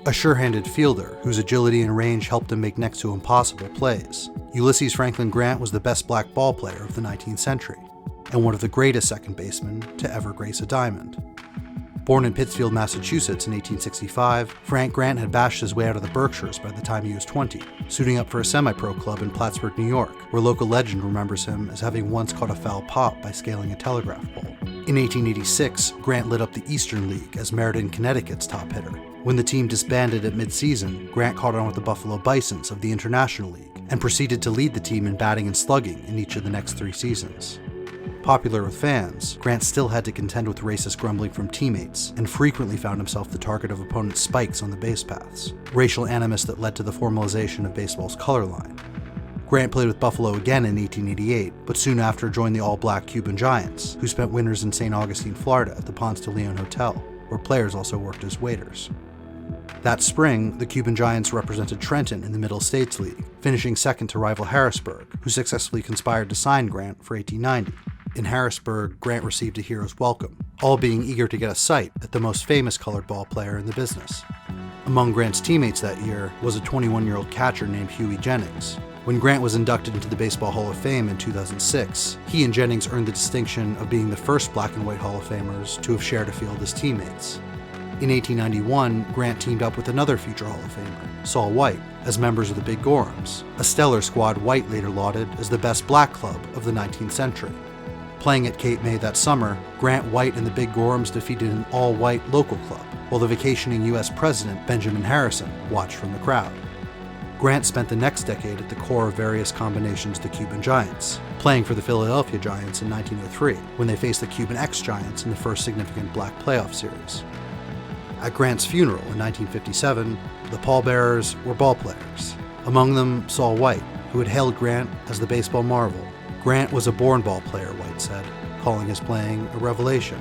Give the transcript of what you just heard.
A sure-handed fielder whose agility and range helped him make next to impossible plays, Ulysses Franklin Grant was the best black ball player of the 19th century, and one of the greatest second basemen to ever grace a diamond. Born in Pittsfield, Massachusetts in 1865, Frank Grant had bashed his way out of the Berkshires by the time he was 20, suiting up for a semi-pro club in Plattsburgh, New York, where local legend remembers him as having once caught a foul pop by scaling a telegraph pole. In 1886, Grant lit up the Eastern League as Meriden, Connecticut's top hitter. When the team disbanded at mid-season, Grant caught on with the Buffalo Bisons of the International League and proceeded to lead the team in batting and slugging in each of the next 3 seasons. Popular with fans, Grant still had to contend with racist grumbling from teammates and frequently found himself the target of opponents' spikes on the base paths, racial animus that led to the formalization of baseball's color line. Grant played with Buffalo again in 1888, but soon after joined the all-black Cuban Giants, who spent winters in St. Augustine, Florida at the Ponce de Leon Hotel, where players also worked as waiters. That spring, the Cuban Giants represented Trenton in the Middle States League, finishing second to rival Harrisburg, who successfully conspired to sign Grant for 1890. In Harrisburg, Grant received a hero's welcome, all being eager to get a sight at the most famous colored ball player in the business. Among Grant's teammates that year was a 21-year-old catcher named Huey Jennings. When Grant was inducted into the Baseball Hall of Fame in 2006, he and Jennings earned the distinction of being the first black and white Hall of Famers to have shared a field as teammates. In 1891, Grant teamed up with another future Hall of Famer, Saul White, as members of the Big Gorhams, a stellar squad White later lauded as the best black club of the 19th century. Playing at Cape May that summer, Grant, White, and the Big Gorhams defeated an all-white local club, while the vacationing U.S. President, Benjamin Harrison, watched from the crowd. Grant spent the next decade at the core of various combinations of the Cuban Giants, playing for the Philadelphia Giants in 1903, when they faced the Cuban ex-Giants in the first significant black playoff series. At Grant's funeral in 1957, the pallbearers were ballplayers, among them Saul White, who had hailed Grant as the baseball marvel. Grant was a born ball player, White said, calling his playing a revelation.